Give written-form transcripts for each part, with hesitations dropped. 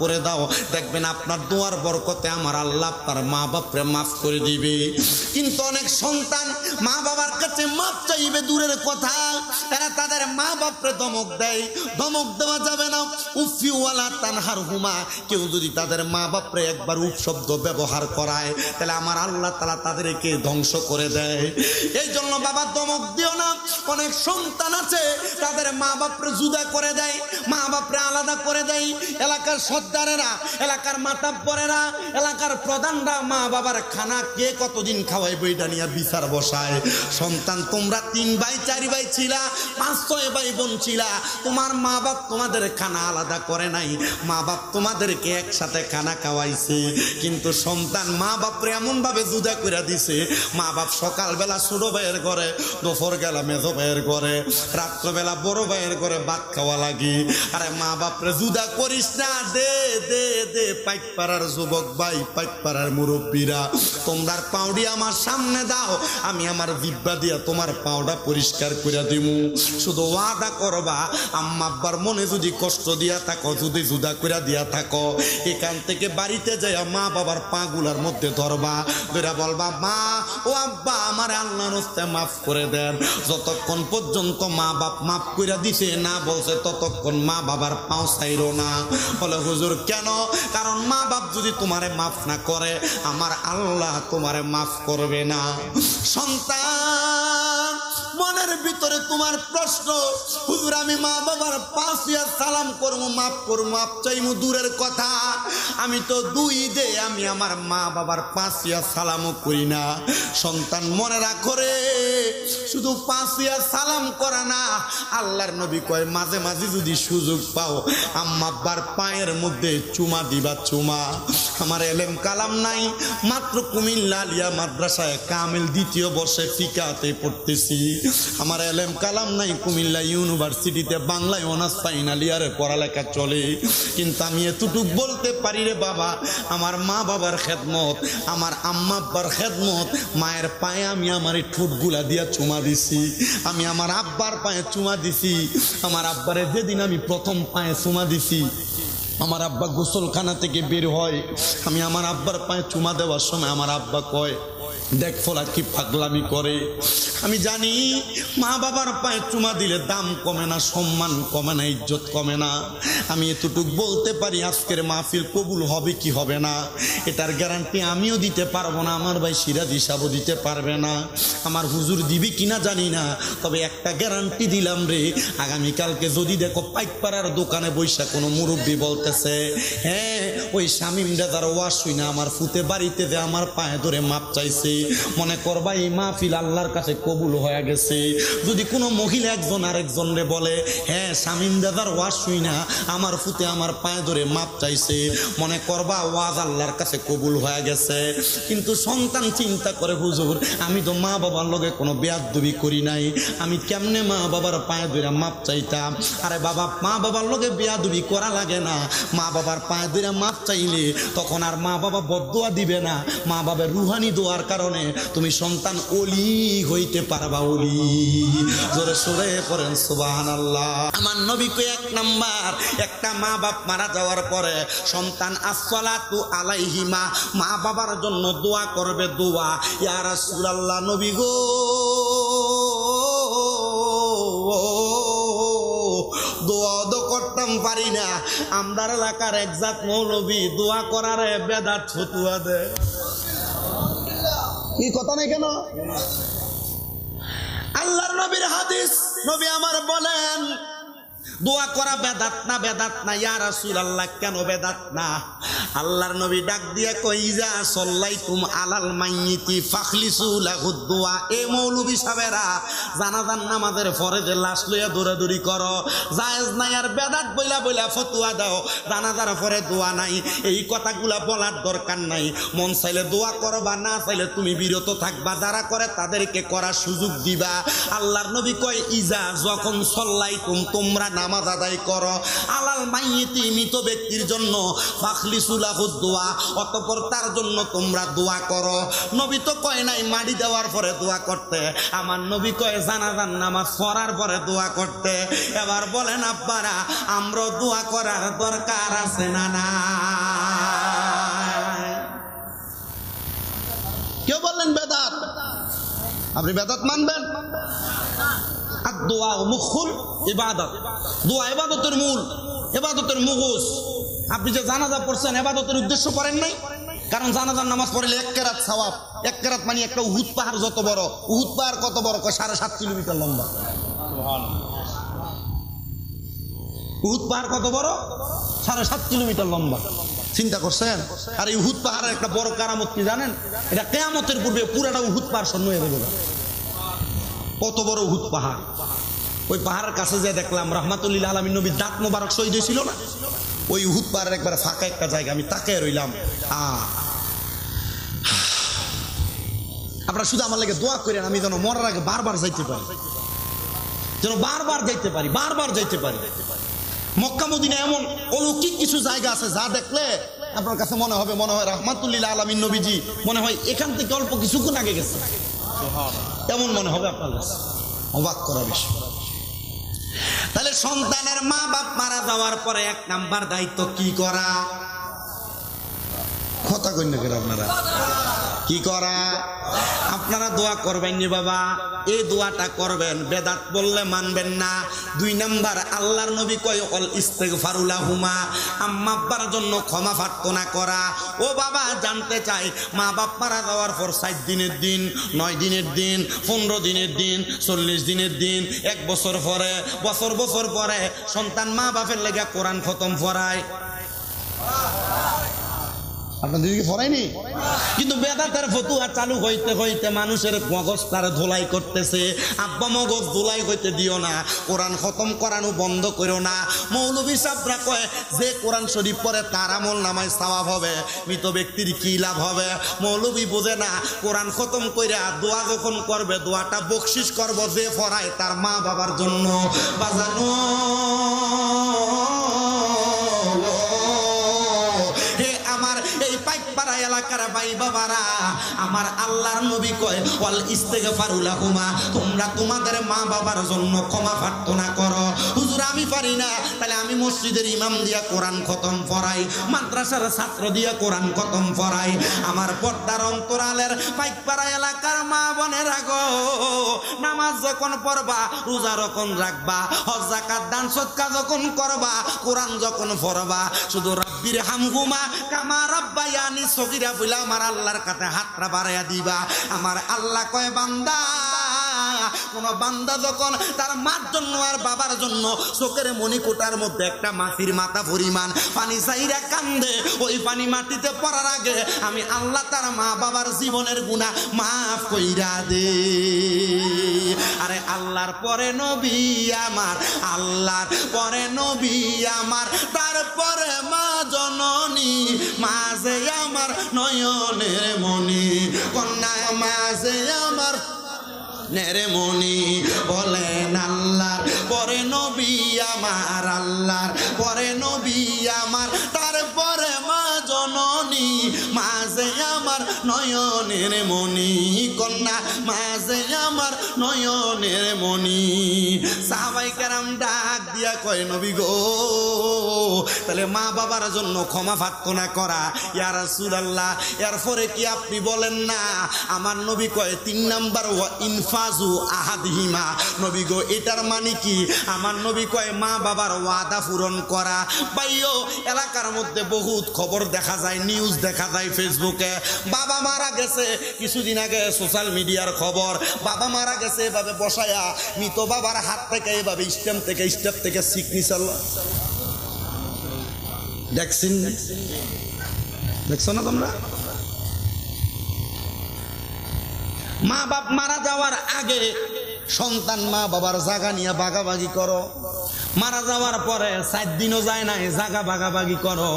করে দাও, দেখবেন আপনার দোয়ার বরকতে আমার আল্লাহ আপনার মা বাপরে মাফ করে দিবে। কিন্তু অনেক সন্তান মা বাবার কাছে মাফ চাইবে দূরের কথা, তারা তাদের মা বাপরে ধমক দেয়। ধমক দেওয়া যাবে না। উফিওয়ালা তানহার হুমা, কেউ যদি তাদের মা বাপরে একবার উফ শব্দ ব্যবহার করায় তাহলে আমার আল্লাহ তাআলা তাদেরকে ধ্বংস করে দেয়। এই জন্য বাবা ধমক দিও না। অনেক সন্তান আছে তাদের মা বাপরে জুদা করে দেয়, মা বাপরে আলাদা করে দেয়। এলাকার সর্দারেরা, এলাকার মাতাব্বরেরা, এলাকার প্রধানরা মা বাবার খানা কে কতদিন খাওয়াইবে এটা নিয়ে বিচার বসায়। সন্তান তোমরা 3 ভাই 4 ভাই ছিলা, 5-6 ভাই বোন ছিলা, তোমার মা বাপ তোমাদের খানা আলাদা করে নাই, মা বাপ তোমাদেরকে একসাথে খানা খাওয়াইছে। কিন্তু সন্তান মা বাপরে এমন ভাবে জুদা করে দিছে, মা বাপ সকালবেলা ছোট ভাইয়ের ঘরে, দুপুর বেলা মেজো ভাইয়ের ঘরে, রাত্রবেলা বড় ভাইয়ের ঘরে ভাত খাওয়া লাগি। আরে মা বাপরে জুদা করিস না, দে দে দে। পাইকপাড়ার যুবক ভাই, পাইকপাড়ার মুরব্বীরা, তোমরার পাউডি আমার সামনে দাও, আমি আমার জিব্বা দিয়া তোমার পাউডা পরিষ্কার করে দিমু। শুধু ওয়াদা করবা, আম্মা আব্বার মনে যদি কষ্ট দিয়া থাকো, যদি জুদা করে দিয়া থাকো, এখান থেকে বাড়িতে যাই মা বাবার পা গুলার মধ্যে ধরবা, ধরে বলবা মা ও আব্বা আমার আল্লাহর রাস্তায় মাফ করে দেন। যতক্ষণ পর্যন্ত মা বাপ মাফ করে দিছে না বলছে ততক্ষণ মা বাবার পাও ছাইরো না। বলে হুজুর কেন? কারণ মা বাপ যদি তোমারে মাফ না করে আমার আল্লাহ তোমারে মাফ করবে না। সন্তান মনের ভিতরে তোমার প্রশ্ন, হুজুর আমি মা বাবার পাশে সালাম করবো, মাফ করবো, মাফ চাইমু দূরের কথা, আমি তো 2 ঈদে আমি আমার মা বাবার পাশে সালামও করি না। সন্তান মনে রাখো রে, শুধু পাশে সালাম করা না, আল্লাহর নবী কয় মাঝে মাঝে যদি সুযোগ পাও আম্মা আব্বার পায়ের মধ্যে চুমা দিবা, চুমা। আমার এলেম কালাম নাই, মাত্র কুমিল্লা আলিয়া মাদ্রাসায় কামিল 2য় বর্ষে ফিকাতে পড়তেছি। আমার এলেম কালাম নাই, কুমিল্লা ইউনিভার্সিটিতে বাংলায় অনার্স ফাইনাল ইয়ারে পড়ালেখা চলে। কিন্তু আমি এতটুক বলতে পারি রে বাবা, আমার মা বাবার খেদমত, আমার আম্মা আব্বার খেদমত, মায়ের পায়ে আমি আমার এই ঠোঁটগুলা দিয়া চুমা দিছি, আমি আমার আব্বার পায়ে চুমা দিছি। আমার আব্বারে যেদিন আমি প্রথম পায়ে চুমা দিছি, আমার আব্বা গোসলখানা থেকে বের হয়, আমি আমার আব্বার পায়ে চুমা দেওয়ার সময় আমার আব্বা কয় দেখ ফলা কি পাগলামি করে। আমি জানি মা বাবার পায়ে চুমা দিলে দাম কমে না, সম্মান কমে না, ইজ্জত কমে না। আমি এতটুক বলতে পারি আজকের মাহফিল কবুল হবে কি হবে না এটার গ্যারান্টি আমিও দিতে পারবো না, আমার ভাই সিরাজ হিসাবও দিতে পারবে না, আমার হুজুর দিবি কিনা জানি না। তবে একটা গ্যারান্টি দিলাম রে, আগামীকালকে যদি দেখো পাইকপাড়ার দোকানে বৈশা কোনো মুরব্বী বলতেছে হ্যাঁ ওই শামীম দাদার ওয়াজ শুই না আমার ফুতে বাড়িতে যে আমার পায়ে ধরে মাপ চাইছে, মনে করবা এই মাহফিল আল্লাহর কাছে কবুল হয়ে গেছে। যদি কোনো মহিলা একজন আরেকজন রে বলে হ্যাঁ শামীম দাদার ওয়াজ শুই না আমার ফুতে আমার পায়ে ধরে মাপ চাইছে, মনে করবা ওয়াজ আল্লাহর কাছে কবুল হয়ে গেছে। কিন্তু সন্তান চিন্তা করে হুজুর আমি তো মা বাবার লগে কোনো বেয়াদবি করি নাই, আমি কেমনে মা বাবার পায়ে ধরে মাপ চাইতাম? আরে বাবা মা বাবার লগে বেয়াদবি করা লাগে না, মা বাবার পায়ে ধরে মাপ চাইলে তখন আর মা বাবা বদদোয়া দিবে না, মা বাবার রুহানি দোয়ার কারণে তুমি সন্তান ওলি হইতে পারবা, ওলি। জোরে সরে পড়েন সুবহানাল্লাহ। আমার নবীকে 1 নাম্বার, একটা মা বাপ মারা যাওয়ার পরে সন্তান আসসালাতু আলাইহিমা, মা বাবার জন্য দোয়া করবে, দোয়া। ইয়া রাসূলুল্লাহ নবী গো দোয়া তো করতাম পারি না, আমরার এলাকার একজাত মৌলবী দোয়া করার বেদাত ফতুয়া দেয়। কি কথা নাই কেন? আল্লাহর নবীর হাদিস, নবী আমার বলেন দোয়া করা বেদাত না, বেদাত না। ইয়া রাসূলুল্লাহ কেন বেদাত না? আল্লাহর নবী ডাক দিয়া কই ইজা সাল্লাইতুম আলাল মাইয়িতি ফাখলিসু লাহু দুআ। এ মৌলবী সাহেবেরা জানাজার নামাজের পরে যে লাশ লইয়া দৌড়াদৌড়ি করো, জায়েজ নাই আর বেদাত বইলা বইলা ফতোয়া দাও, জানাজার পরে দোয়া নাই, এই কথাগুলা বলার দরকার নাই। মন চাইলে দোয়া করবা, না চাইলে তুমি বিরত থাকবা, যারা করে তাদেরকে করার সুযোগ দিবা। আল্লাহর নবী কয় ইজা যখন সাল্লাইতুম তোমরা নামাজ আদায় করো আলাল মাইয়িতি মৃত ব্যক্তির জন্য ফাখলিসু লাহুদ দোয়া, অতঃপর তার জন্য তোমরা দোয়া করো। নবী তো কয় নাই মাটি দেওয়ার পরে দোয়া করতে, আমার নবী কয় জানাজার নামাজ পড়ার পরে দোয়া করতে। এবার বলেন আব্বারা, আমরা দোয়া করার দরকার আছে না না? কেউ বললেন বেদাত, আপনি বেদাত মানবেন? আর দোয়া মুখুল ইবাদত, দোয়া ইবাদতের মূল, ইবাদতের মুখোশ। আপনি যে জানাজা পড়ছেন ইবাদতের উদ্দেশ্য করেন নাই, কারণ জানাজার নামাজ পড়লে 1 কেরাত সওয়াব। 1 কেরাত মানে একটা উহুদ পাহাড় যত বড়। উহুদ পাহাড় কত বড়? 7.5 কিলোমিটার লম্বা। উহুদ পাহাড় কত বড়? 7.5 কিলোমিটার লম্বা। চিন্তা করছেন? আর এই উহুদ পাহাড়ের একটা বড় কারামত কি জানেন? এটা কিয়ামতের পূর্বে পুরাটা উহুদ পাহাড় শূন্য হয়ে যাবে। কত বড় উহুদ পাহাড়! ওই পাহাড়ের কাছে যে দেখলাম রাহমাতুল্লিল আলামিন নবীর দাঁত মোবারক শহীদ হয়েছিল না, ওই উহুদ পাহাড়ের একবার ফাঁকা একটা জায়গা, আমি তাকিয়ে রইলাম। আপনারা শুধু আমার লাগে দোয়া করেন, আমি যেন মরার আগে বারবার যাইতে পারি, যেন বারবার যাইতে পারি, বারবার যাইতে পারি। মক্কা মদিনা এমন অলৌকিক কিছু জায়গা আছে যা দেখলে আপনার কাছে মনে হবে, মনে হয় রাহমাতুল্লিল আলামিন নবীজি মনে হয় এখান থেকে অল্প কিছুক্ষণ আগে গেছে, এমন মনে হবে আপনার কাছে। অবাক করা বিষয়। তাহলে সন্তানের মা বাপ মারা যাওয়ার পরে 1 নাম্বার দায়িত্ব কি করা? কথা কইন না আপনারা, কি করা? আপনারা দোয়া করবেন নি বাবা, এই দোয়াটা করবেন, বেদাত বললে মানবেন না। 2 নাম্বার, আল্লাহর নবী কয় অল ইস্তেগফারু লাহুমা, আম্মা আব্বার জন্য ক্ষমা প্রার্থনা করা। ও বাবা জানতে চাই, মা বাপ মারা যাওয়ার পর 7 দিনের দিন, 9 দিনের দিন, 15 দিনের দিন, 40 দিনের দিন, 1 বছর পরে, বছর পরে সন্তান মা বাপের লেগে কোরআন খতম পড়ায়। আপনাদের দিকে পড়ায়নি? কিন্তু বেদাতের ফতুয়া চালু হইতে হইতে মানুষের মগজ তার ধোলাই করতেছে। আব্বা মগজ ধোলাই হইতে দিও না, কোরআন খতম করানো বন্ধ করো না। মৌলভী সাহেবরা কয় যে কোরআন শরীফ পড়ে তার আমল নামায় সওয়াব হবে, মৃত ব্যক্তির কি লাভ হবে? মৌলভী বোঝে না, কোরআন খতম কইরা দোয়া যখন করবে, দোয়াটা বকশিস করব যে পড়ায় তার মা বাবার জন্য। বাজানো এই পাইকপাড়া এলাকার ভাই বাবারা, আমার আল্লাহর নবী কয় ওয়াল ইস্তেগফারু লাহুমা, তোমরা তোমাদের মা বাবার জন্য ক্ষমা প্রার্থনা করো। হুজুর আমি পারি না, তাহলে আমি মসজিদের ইমাম দিয়া কোরআন খতম পড়াই, মাদ্রাসার ছাত্র দিয়া কোরআন খতম পড়াই। আমার পর্দার অন্তরালের পাইকপাড়া এলাকার মা বোনেরা গো, নামাজ যখন পড়বা, রোজা যখন রাখবা, হজ যাকাত দান সদকা যখন করবা, কোরআন যখন পড়বা, শুধু রাব্বির হামহুমা কামা রাব্বায়ানি সগীরা বলে আমার আল্লাহর কাছে হাতটা বাড়াইয়া দিবা। আমার আল্লাহ কয় বান্দা, কোন বান্দা যখন তার মার জন্য আর বাবার জন্য চোখের মণিকোটার মধ্যে একটা মাছির মাথা পরিমাণ পানি চাইরা কান্দে, ওই পানি মাটিতে পড়ার আগে আমি আল্লাহ তার মা বাবার জীবনের গুনাহ মাফ কইরা দে। আরে আল্লাহর পরে নবী আমার, আল্লাহর পরে নবী আমার, তারপরে মা জননী, মাঝে আমার নয়নের মনি, কন্যা মাঝে আমার নেরে মনি। বলেন আল্লাহর পরে নবী আমার, আল্লাহর পরে নবী আমার, তারপরে মা জননী, মাঝে আমার নয়নের মনি, কন্যা মাঝে আমার নয়নের মনি। সাহাবাই কেরাম ডাক দিয়া কয় নবী গো, তাহলে মা বাবার জন্য ক্ষমা প্রার্থনা করা, ইয়া রাসূলুল্লাহ, এরপরে কি আপনি বলেন না? আমার নবী কয় 3 নাম্বার ওয়া ইনফাজু আহাদিহিমা। নবী গো এটার মানে কি? আমার নবী কয় মা বাবার ওয়াদা পূরণ করা। ভাইও এলাকার মধ্যে বহুত খবর দেখা যায়, নিউজ দেখা যায় ফেসবুকে, বাবা মারা গেছে, কিছুদিন আগে সোশ্যাল মিডিয়ার খবর, বাবা মারা গেছে এভাবে বসায়া, মৃত বাবার হাত থেকে এভাবে স্টেপ থেকে সিগনেচার দেখছেন, দেখছো না তোমরা? মা বাপ মারা যাওয়ার আগে সন্তান মা বাবার জায়গা নিয়ে ভাগাভাগি করো, মারা যাওয়ার পরে 7 দিনও যায় নাই জায়গা ভাগাভাগি করো,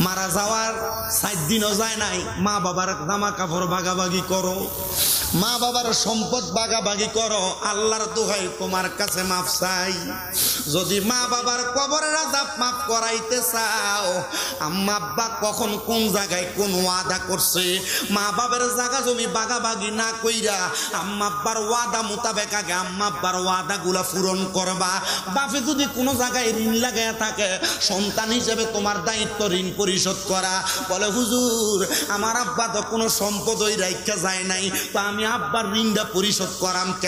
মারা যাওয়ার 7 দিনও যায় নাই মা বাবার জামা কাপড় ভাগাভাগি করো, মা বাবার সম্পদ ভাগাভাগি করো, আল্লাহর দোহাই তোমার কাছে মাফ চাই। যদি মা বাবার কবরের আযাব মাফ করাইতে চাও, আম্মা আব্বা কখন কোন জায়গায় কোন ওয়াদা করছে, মা বাবার জায়গা জমি ভাগাভাগি না কইরা আম্মা আব্বার ওয়াদা মোতাবেক আগে আম্মা আব্বার ওয়াদাগুলা পূরণ করবা। বাপে যদি কোনো জায়গায় ঋণ লাগাইয়া থাকে, সন্তান হিসেবে তোমার দায়িত্ব ঋণ পরিশোধ করা। বলে হুজুর আমার আব্বা তো কোনো সম্পদ ওই রাইখা যায় নাই, তো আমি আব্বার ঋণটা পরিশোধ করাম।